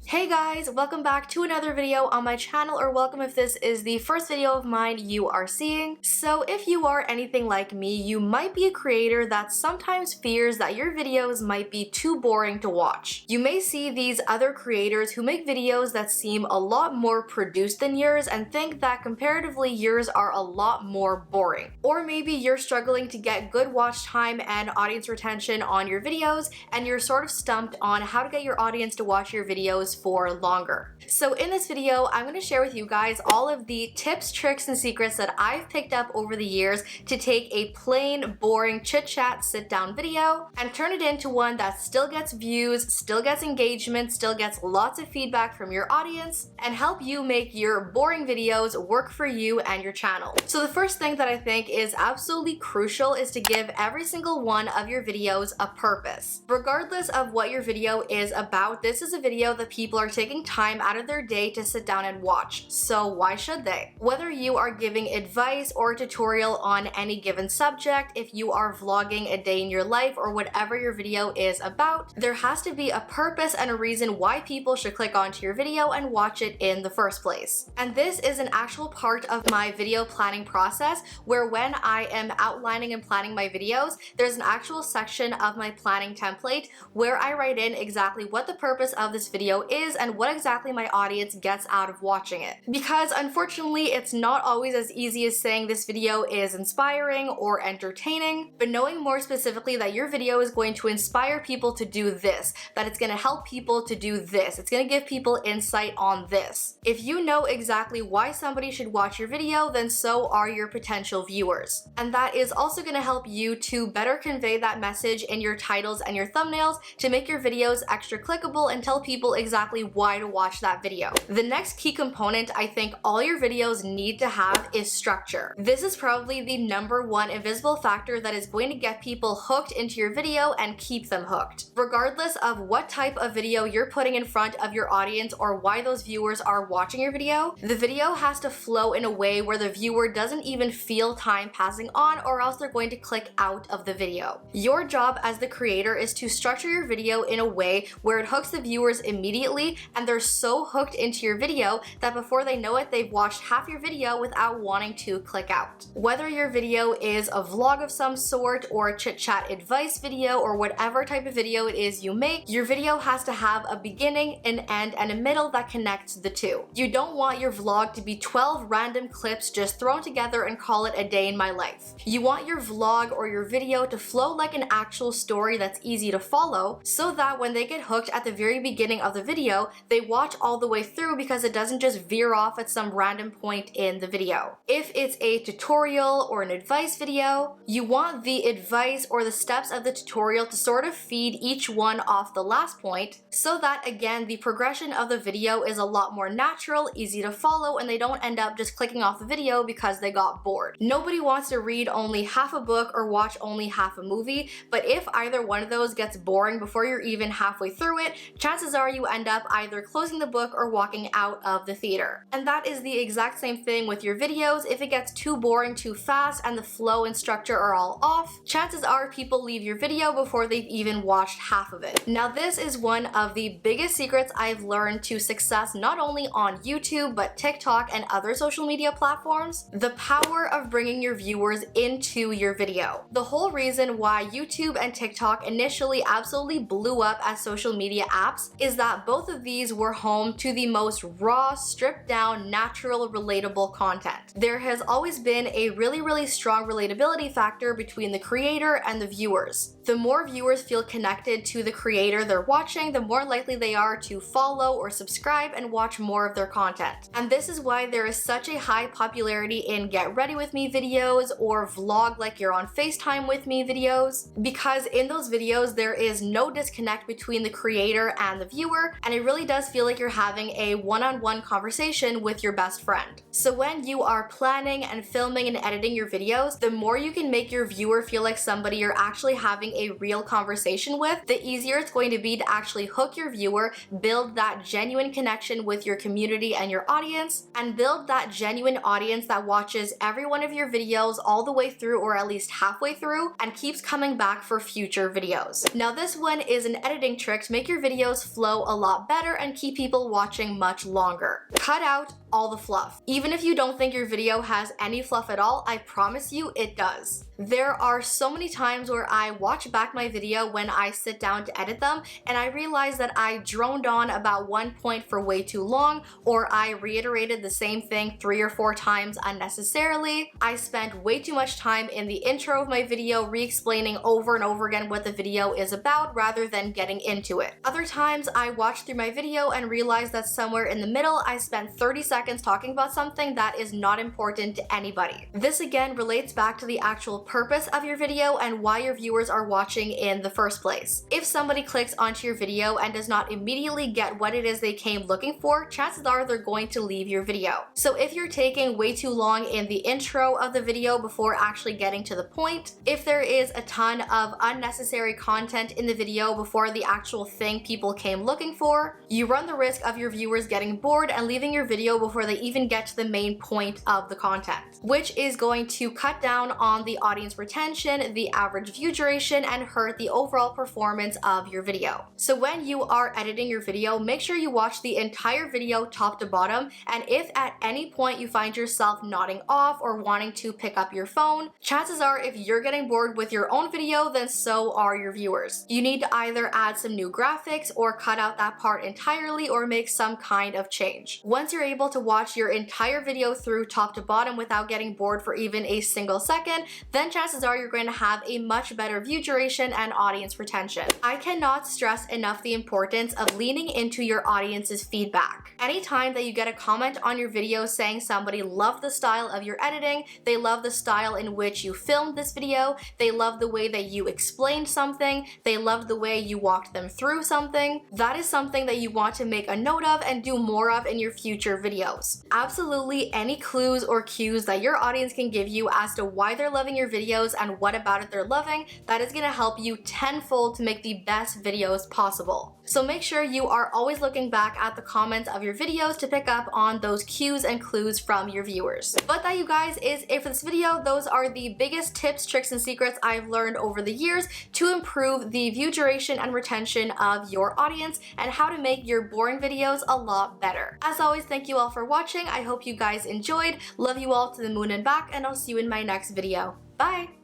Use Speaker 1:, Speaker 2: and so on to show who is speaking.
Speaker 1: Hey guys, welcome back to another video on my channel, or welcome if this is the first video of mine you are seeing. So if you are anything like me, you might be a creator that sometimes fears that your videos might be too boring to watch. You may see these other creators who make videos that seem a lot more produced than yours and think that comparatively yours are a lot more boring. Or maybe you're struggling to get good watch time and audience retention on your videos and you're sort of stumped on how to get your audience to watch your videos for longer. So in this video, I'm going to share with you guys all of the tips, tricks, and secrets that I've picked up over the years to take a plain, boring chit-chat sit-down video and turn it into one that still gets views, still gets engagement, still gets lots of feedback from your audience, and help you make your boring videos work for you and your channel. So the first thing that I think is absolutely crucial is to give every single one of your videos a purpose. Regardless of what your video is about, this is a video that people are taking time out of their day to sit down and watch, so why should they? Whether you are giving advice or a tutorial on any given subject, if you are vlogging a day in your life, or whatever your video is about, there has to be a purpose and a reason why people should click onto your video and watch it in the first place. And this is an actual part of my video planning process, where when I am outlining and planning my videos, there's an actual section of my planning template where I write in exactly what the purpose of this video is and what exactly my audience gets out of watching it. Because unfortunately, it's not always as easy as saying this video is inspiring or entertaining, but knowing more specifically that your video is going to inspire people to do this, that it's going to help people to do this, it's going to give people insight on this. If you know exactly why somebody should watch your video, then so are your potential viewers. And that is also going to help you to better convey that message in your titles and your thumbnails to make your videos extra clickable and tell people exactly why to watch that video. The next key component I think all your videos need to have is structure. This is probably the #1 invisible factor that is going to get people hooked into your video and keep them hooked. Regardless of what type of video you're putting in front of your audience or why those viewers are watching your video, the video has to flow in a way where the viewer doesn't even feel time passing on, or else they're going to click out of the video. Your job as the creator is to structure your video in a way where it hooks the viewers immediately and they're so hooked into your video that before they know it, they've watched half your video without wanting to click out. Whether your video is a vlog of some sort or a chit-chat advice video or whatever type of video it is you make, your video has to have a beginning, an end, and a middle that connects the two. You don't want your vlog to be 12 random clips just thrown together and call it a day in my life. You want your vlog or your video to flow like an actual story that's easy to follow, so that when they get hooked at the very beginning of the video, they watch all the way through because it doesn't just veer off at some random point in the video. If it's a tutorial or an advice video, you want the advice or the steps of the tutorial to sort of feed each one off the last point, so that again the progression of the video is a lot more natural, easy to follow, and they don't end up just clicking off the video because they got bored. Nobody wants to read only half a book or watch only half a movie, but if either one of those gets boring before you're even halfway through it, chances are you end up either closing the book or walking out of the theater. And that is the exact same thing with your videos. If it gets too boring too fast and the flow and structure are all off, chances are people leave your video before they've even watched half of it. Now this is one of the biggest secrets I've learned to success, not only on YouTube but TikTok and other social media platforms: the power of bringing your viewers into your video. The whole reason why YouTube and TikTok initially absolutely blew up as social media apps is that both of these were home to the most raw, stripped down, natural, relatable content. There has always been a really strong relatability factor between the creator and the viewers. The more viewers feel connected to the creator they're watching, the more likely they are to follow or subscribe and watch more of their content. And this is why there is such a high popularity in get ready with me videos or vlog like you're on FaceTime with me videos, because in those videos there is no disconnect between the creator and the viewer, and it really does feel like you're having a one-on-one conversation with your best friend. So when you are planning and filming and editing your videos, the more you can make your viewer feel like somebody you're actually having a real conversation with, the easier it's going to be to actually hook your viewer, build that genuine connection with your community and your audience, and build that genuine audience that watches every one of your videos all the way through, or at least halfway through, and keeps coming back for future videos. Now this one is an editing trick to make your videos flow a lot lot better and keep people watching much longer. Cut out all the fluff. Even if you don't think your video has any fluff at all, I promise you it does. There are so many times where I watch back my video when I sit down to edit them and I realize that I droned on about one point for way too long, or I reiterated the same thing 3 or 4 times unnecessarily. I spent way too much time in the intro of my video re-explaining over and over again what the video is about rather than getting into it. Other times I watch through my video and realize that somewhere in the middle I spent 30 seconds talking about something that is not important to anybody. This again relates back to the actual purpose of your video and why your viewers are watching in the first place. If somebody clicks onto your video and does not immediately get what it is they came looking for, chances are they're going to leave your video. So if you're taking way too long in the intro of the video before actually getting to the point, if there is a ton of unnecessary content in the video before the actual thing people came looking for, you run the risk of your viewers getting bored and leaving your video before they even get to the main point of the content, which is going to cut down on the audience retention, the average view duration, and hurt the overall performance of your video. So when you are editing your video, make sure you watch the entire video top to bottom, and if at any point you find yourself nodding off or wanting to pick up your phone, chances are if you're getting bored with your own video, then so are your viewers. You need to either add some new graphics or cut out that part entirely or make some kind of change. Once you're able to watch your entire video through top to bottom without getting bored for even a single second, then chances are you're going to have a much better view duration and audience retention. I cannot stress enough the importance of leaning into your audience's feedback. Anytime that you get a comment on your video saying somebody loved the style of your editing, they love the style in which you filmed this video, they love the way that you explained something, they loved the way you walked them through something, that is something that you want to make a note of and do more of in your future videos. Absolutely any clues or cues that your audience can give you as to why they're loving your videos and what about it they're loving, that is going to help you tenfold to make the best videos possible. So make sure you are always looking back at the comments of your videos to pick up on those cues and clues from your viewers. But that, you guys, is it for this video. Those are the biggest tips, tricks, and secrets I've learned over the years to improve the view duration and retention of your audience and how to make your boring videos a lot better. As always, thank you all for watching. I hope you guys enjoyed. Love you all to the moon and back, and I'll see you in my next video. Bye!